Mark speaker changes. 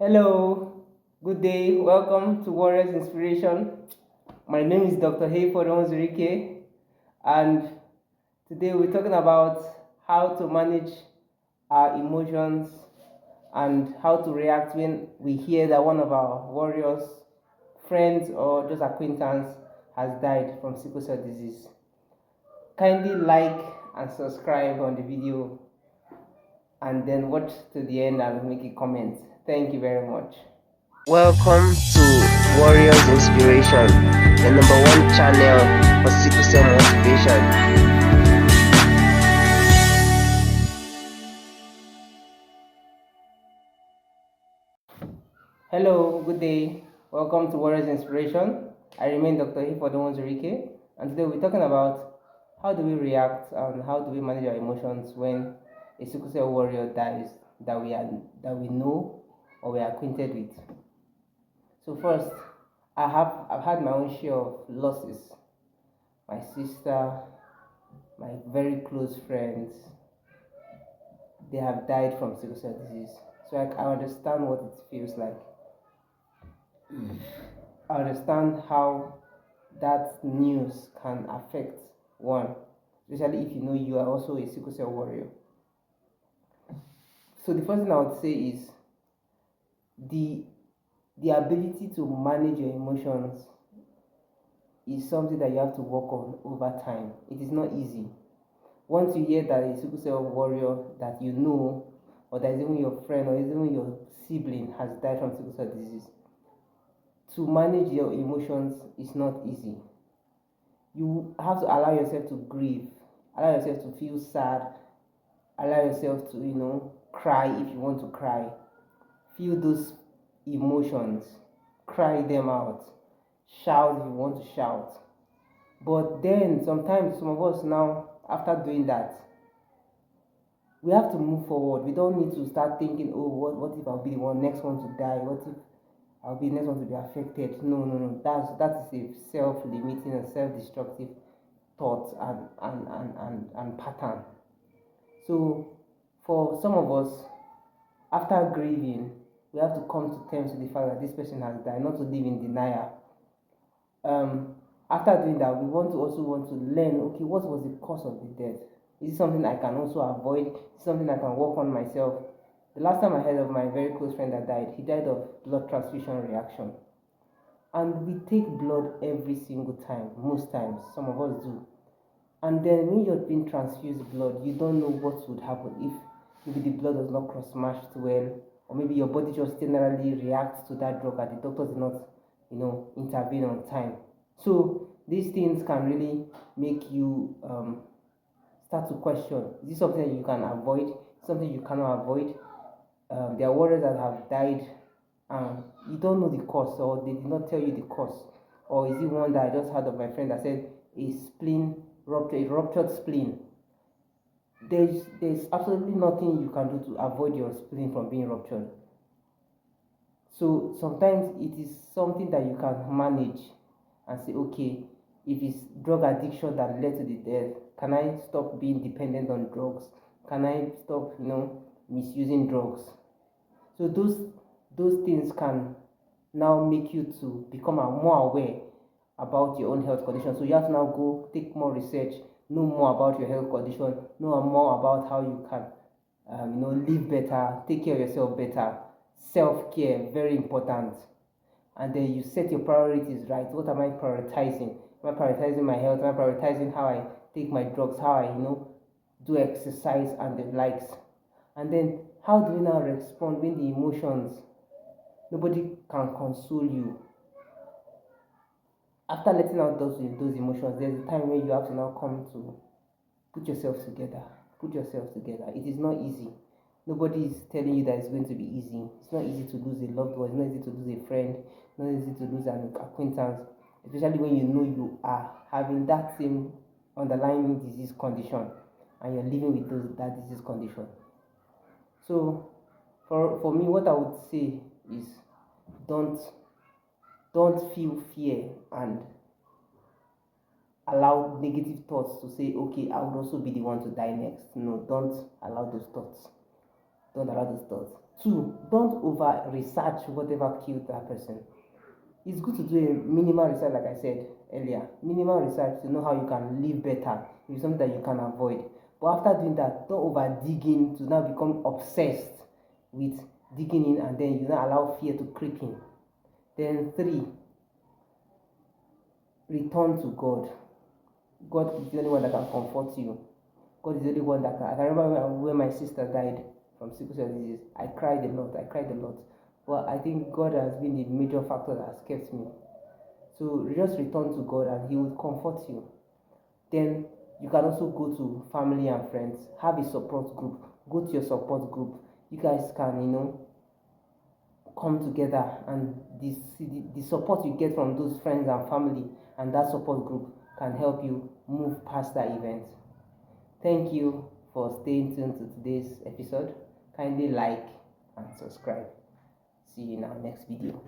Speaker 1: Hello, good day. Welcome to Warriors Inspiration. My name is Dr. Hayford Onzurike, and today we're talking about how to manage our emotions and how to react when we hear that one of our warriors, friends, or just acquaintance has died from sickle cell disease. Kindly like and subscribe on the video and then watch to the end and make a comment. Thank you very much.
Speaker 2: Welcome to Warriors Inspiration, the number one channel for sickle cell motivation.
Speaker 1: Hello, good day. Welcome to Warriors Inspiration. I remain Dr. Hayford Onzurike, and today we're talking about how do we react and how do we manage our emotions when a sickle cell warrior dies that we know or we are acquainted with. So first, I've had my own share of losses. My sister, my very close friends, they have died from sickle cell disease. So I understand what it feels like. I understand how that news can affect one, especially if you know you are also a sickle cell warrior. So the first thing I would say is the the ability to manage your emotions is something that you have to work on over time. It is not easy. Once you hear that a sickle cell warrior that you know, or that is even your friend or even your sibling has died from sickle cell disease, to manage your emotions is not easy. You have to allow yourself to grieve, allow yourself to feel sad, allow yourself to cry if you want to cry, feel those emotions, cry them out, shout if you want to shout. But then sometimes some of us now, after doing that, we have to move forward. We don't need to start thinking, oh, what if I'll be the next one to die? What if I'll be the next one to be affected? No, no, no. That is a self-limiting and self-destructive thought and pattern. So for some of us, after grieving, we have to come to terms with the fact that this person has died, not to live in denial. After doing that, we also want to learn, okay, what was the cause of the death? Is it something I can also avoid? Is it something I can work on myself? The last time I heard of my very close friend that died, he died of blood transfusion reaction. And we take blood every single time, most times, some of us do. And then when you're being transfused blood, you don't know what would happen if maybe the blood does not cross matched well, or maybe your body just generally reacts to that drug and the doctor did not, intervene on time. So these things can really make you start to question: is this something that you can avoid? Something you cannot avoid? There are warriors that have died and you don't know the cause, or they did not tell you the cause. Or is it one that I just heard of my friend that said a spleen rupture, a ruptured spleen? There's absolutely nothing you can do to avoid your spleen from being ruptured. So sometimes it is something that you can manage and say, okay, if it's drug addiction that led to the death, can I stop being dependent on drugs? Can I stop, misusing drugs? So those things can now make you to become more aware about your own health condition. So you have to now go take more research, know more about your health condition, know more about how you can, live better, take care of yourself better. Self-care, very important. And then you set your priorities right. What am I prioritizing? Am I prioritizing my health? Am I prioritizing how I take my drugs? How I, do exercise and the likes? And then how do we now respond when the emotions, nobody can console you? After letting out those emotions, there's a time when you have to now come to put yourself together. Put yourself together. It is not easy. Nobody is telling you that it's going to be easy. It's not easy to lose a loved one. It's not easy to lose a friend. It's not easy to lose an acquaintance, especially when you know you are having that same underlying disease condition and you're living with that disease condition. So, for me, what I would say is don't don't feel fear and allow negative thoughts to say, okay, I would also be the one to die next. No, don't allow those thoughts. Don't allow those thoughts. Two, don't over research whatever killed that person. It's good to do a minimal research, like I said earlier. Minimal research to know how you can live better. It's something that you can avoid. But after doing that, don't over dig in to now become obsessed with digging in, and then you now allow fear to creep in. Then three, return to God. God is the only one that can comfort you. God is the only one that can. I can remember when my sister died from sickle cell disease. I cried a lot. I cried a lot. But I think God has been the major factor that has kept me. So just return to God and He will comfort you. Then you can also go to family and friends. Have a support group. Go to your support group. You guys can, come together, and the support you get from those friends and family and that support group can help you move past that event. Thank you for staying tuned to today's episode. Kindly like and subscribe. See you in our next video.